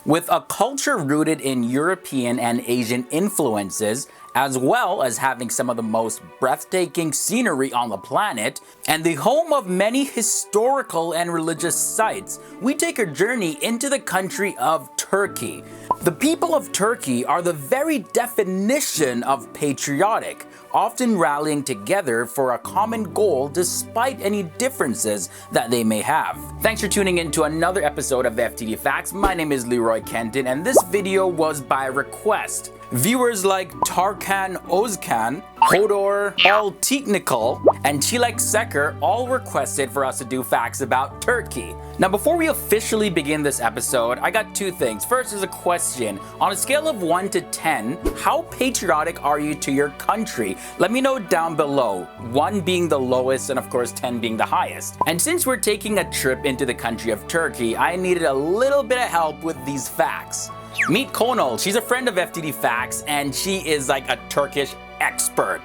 With a culture rooted in European and Asian influences, as well as having some of the most breathtaking scenery on the planet, and the home of many historical and religious sites, we take a journey into the country of Turkey. The people of Turkey are the very definition of patriotic, often rallying together for a common goal despite any differences that they may have. Thanks for tuning in to another episode of FTD Facts. My name is Leroy Kenton, and this video was by request. Viewers like Tarkan Ozkan, Hodor Altiknikal, and Çilek Seker all requested for us to do facts about Turkey. Now, before we officially begin this episode, I got two things. First is a question. On a scale of 1 to 10, how patriotic are you to your country? Let me know down below, 1 being the lowest and of course 10 being the highest. And since we're taking a trip into the country of Turkey, I needed a little bit of help with these facts. Meet Konal. She's a friend of FTD Facts and she is like a Turkish expert.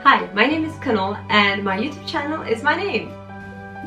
Hi, my name is Konal and my YouTube channel is my name.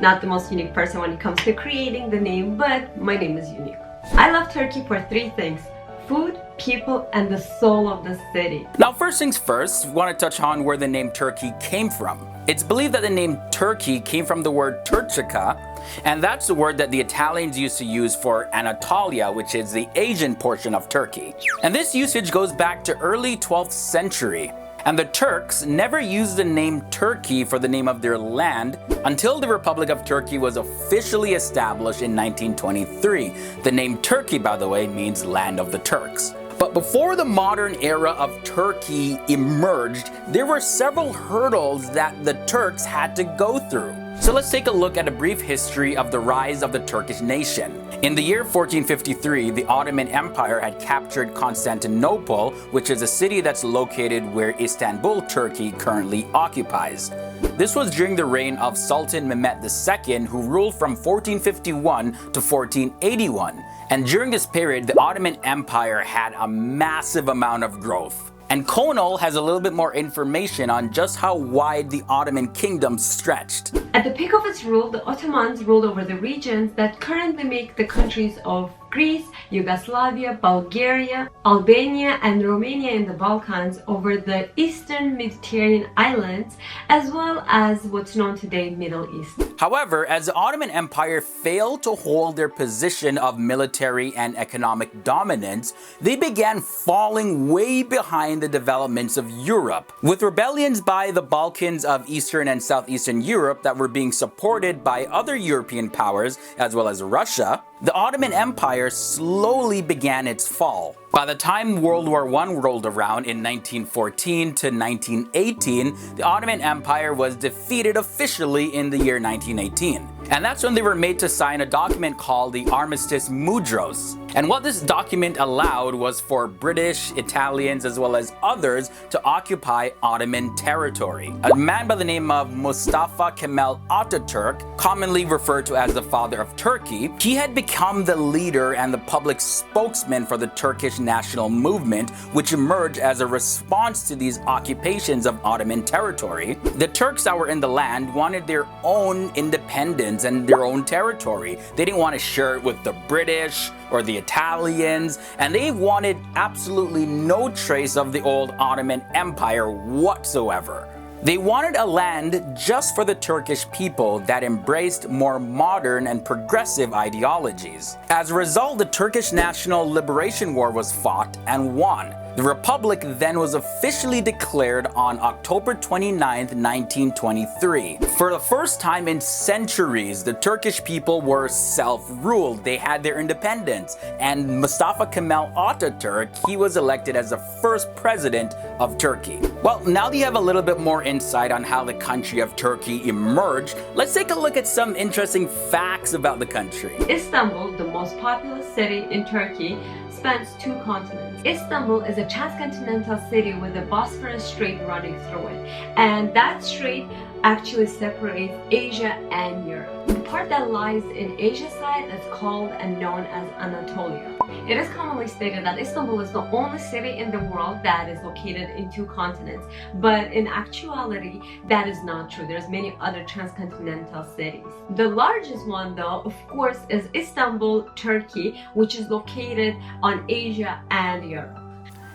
Not the most unique person when it comes to creating the name, but my name is unique. I love Turkey for 3 things: food, people, and the soul of the city. Now, first things first, we want to touch on where the name Turkey came from. It's believed that the name Turkey came from the word Turcica, and that's the word that the Italians used to use for Anatolia, which is the Asian portion of Turkey. And this usage goes back to early 12th century. And the Turks never used the name Turkey for the name of their land until the Republic of Turkey was officially established in 1923. The name Turkey, by the way, means land of the Turks. But before the modern era of Turkey emerged, there were several hurdles that the Turks had to go through. So let's take a look at a brief history of the rise of the Turkish nation. In the year 1453, the Ottoman Empire had captured Constantinople, which is a city that's located where Istanbul, Turkey currently occupies. This was during the reign of Sultan Mehmed II, who ruled from 1451 to 1481. And during this period, the Ottoman Empire had a massive amount of growth. And Konal has a little bit more information on just how wide the Ottoman kingdom stretched. At the peak of its rule, the Ottomans ruled over the regions that currently make the countries of Greece, Yugoslavia, Bulgaria, Albania, and Romania in the Balkans, over the eastern Mediterranean islands, as well as what's known today Middle East. However, as the Ottoman Empire failed to hold their position of military and economic dominance, they began falling way behind the developments of Europe. With rebellions by the Balkans of Eastern and Southeastern Europe that were being supported by other European powers, as well as Russia, the Ottoman Empire slowly began its fall. By the time World War I rolled around in 1914 to 1918, the Ottoman Empire was defeated officially in the year 1918. And that's when they were made to sign a document called the Armistice Mudros. And what this document allowed was for British, Italians, as well as others to occupy Ottoman territory. A man by the name of Mustafa Kemal Atatürk, commonly referred to as the father of Turkey, he had become the leader and the public spokesman for the Turkish national movement, which emerged as a response to these occupations of Ottoman territory. The Turks that were in the land wanted their own independence and their own territory. They didn't want to share it with the British or the Italians, and they wanted absolutely no trace of the old Ottoman Empire whatsoever. They wanted a land just for the Turkish people that embraced more modern and progressive ideologies. As a result, the Turkish National Liberation War was fought and won. The Republic then was officially declared on October 29, 1923. For the first time in centuries, the Turkish people were self-ruled. They had their independence. And Mustafa Kemal Atatürk, he was elected as the first president of Turkey. Well, now that you have a little bit more insight on how the country of Turkey emerged, let's take a look at some interesting facts about the country. Istanbul, the most populous city in Turkey, spans 2 continents. Istanbul is a transcontinental city with the Bosphorus Strait running through it, and that strait actually separates Asia and Europe. The part that lies in Asia side is called and known as Anatolia. It is commonly stated that Istanbul is the only city in the world that is located in two continents, but in actuality, that is not true. There's many other transcontinental cities. The largest one, though, of course, is Istanbul, Turkey, which is located on Asia and Europe.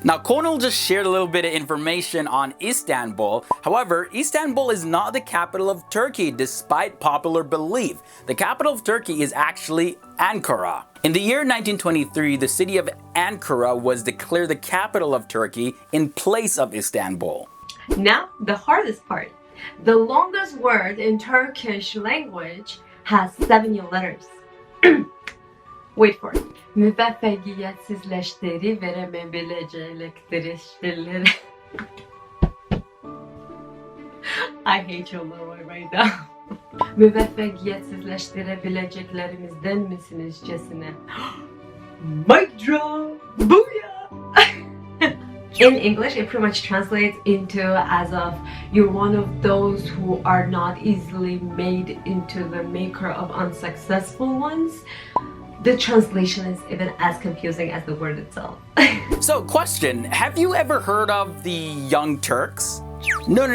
Now, Konal just shared a little bit of information on Istanbul. However, Istanbul is not the capital of Turkey, despite popular belief. The capital of Turkey is actually Ankara. In the year 1923, the city of Ankara was declared the capital of Turkey in place of Istanbul. Now, the hardest part. The longest word in Turkish language has 70 letters. Wait for it. Müveffegiyetsizleşleri veremeyebilecekleri. I hate your Norway right now. Müveffegiyetsizleştirebileceklerimizden misinizcesine. Mic drop! Booyah! In English, it pretty much translates into as of you're one of those who are not easily made into the maker of unsuccessful ones. The translation is even as confusing as the word itself. So, question, have you ever heard of the Young Turks? No,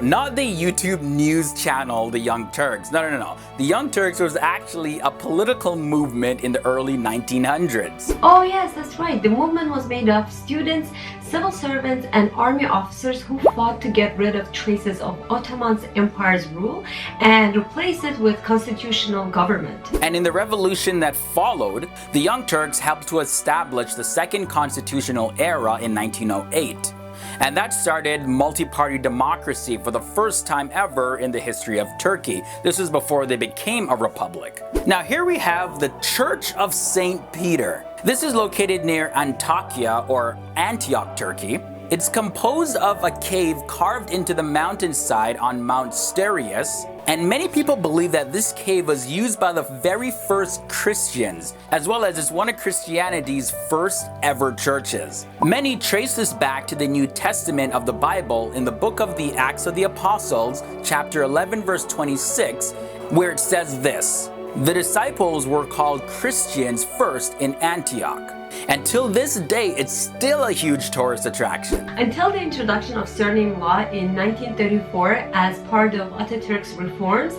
not the YouTube news channel, The Young Turks. No. The Young Turks was actually a political movement in the early 1900s. Oh yes, that's right. The movement was made of students, civil servants, and army officers who fought to get rid of traces of Ottoman Empire's rule and replace it with constitutional government. And in the revolution that followed, the Young Turks helped to establish the second constitutional era in 1908. And that started multi-party democracy for the first time ever in the history of Turkey. This was before they became a republic. Now here we have the Church of St. Peter. This is located near Antakya or Antioch, Turkey. It's composed of a cave carved into the mountainside on Mount Stereus, and many people believe that this cave was used by the very first Christians, as well as it's one of Christianity's first ever churches. Many trace this back to the New Testament of the Bible in the book of the Acts of the Apostles, chapter 11, verse 26, where it says this: "The disciples were called Christians first in Antioch." And till this day, it's still a huge tourist attraction. Until the introduction of surname law in 1934 as part of Atatürk's reforms,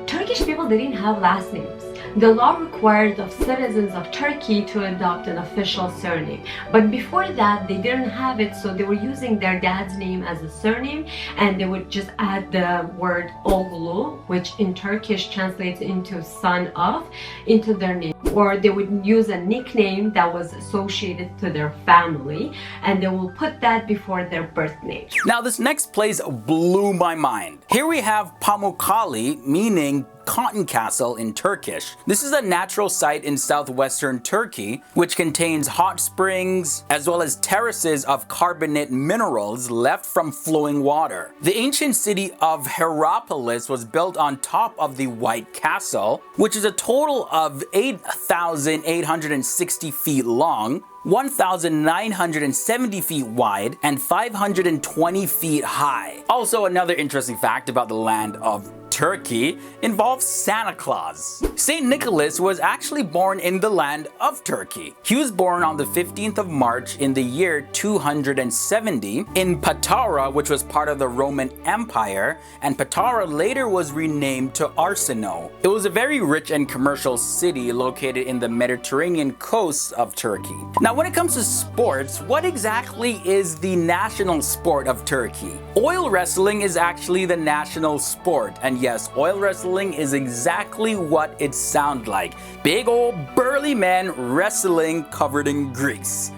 Turkish people didn't have last names. The law required of citizens of Turkey to adopt an official surname. But before that, they didn't have it, so they were using their dad's name as a surname, and they would just add the word Oğlu, which in Turkish translates into son of, into their name. Or they would use a nickname that was associated to their family, and they will put that before their birth name. Now this next place blew my mind. Here we have Pamukkale, meaning Cotton Castle in Turkish. This is a natural site in southwestern Turkey, which contains hot springs as well as terraces of carbonate minerals left from flowing water. The ancient city of Hierapolis was built on top of the White Castle, which is a total of 8,860 feet long, 1,970 feet wide, and 520 feet high. Also, another interesting fact about the land of Turkey involves Santa Claus. St. Nicholas was actually born in the land of Turkey. He was born on the 15th of March in the year 270 in Patara, which was part of the Roman Empire, and Patara later was renamed to Arsinoe. It was a very rich and commercial city located in the Mediterranean coast of Turkey. Now, when it comes to sports, what exactly is the national sport of Turkey? Oil wrestling is actually the national sport, and yes, oil wrestling is exactly what it sounds like. Big old burly men wrestling covered in grease.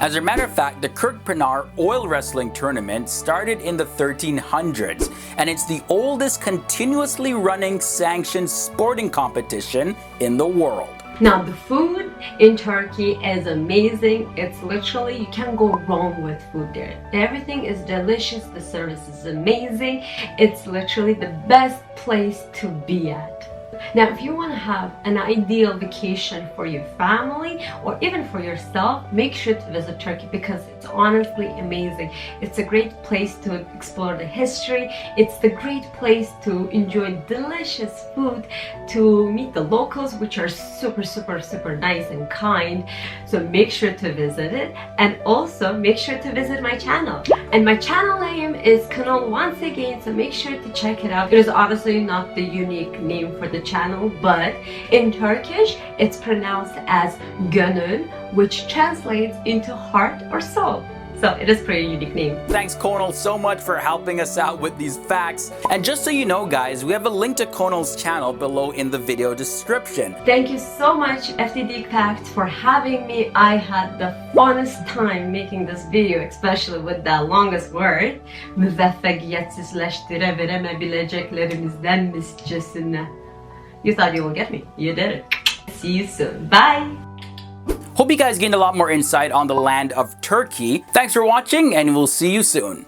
As a matter of fact, the Kırkpınar oil wrestling tournament started in the 1300s, and it's the oldest continuously running sanctioned sporting competition in the world. Now, the food in Turkey is amazing. It's literally, you can't go wrong with food there. Everything is delicious. The service is amazing. It's literally the best place to be at. Now, if you want to have an ideal vacation for your family or even for yourself, make sure to visit Turkey because it's honestly amazing. It's a great place to explore the history. It's the great place to enjoy delicious food, to meet the locals, which are super nice and kind. So make sure to visit it, and also make sure to visit my channel. And my channel name is Kanal once again, so make sure to check it out. It is obviously not the unique name for the channel, but in Turkish it's pronounced as gönül, which translates into heart or soul. So it is pretty unique name. Thanks Konal so much for helping us out with these facts. And just so you know guys, we have a link to Konal's channel below in the video description. Thank you so much FTD Facts for having me. I had the funnest time making this video, especially with the longest word. Müveffekiyetsizleştirebilemeyeceklerimizdenmişçesine. You thought you will get me. You did it. See you soon. Bye! Hope you guys gained a lot more insight on the land of Turkey. Thanks for watching and we'll see you soon.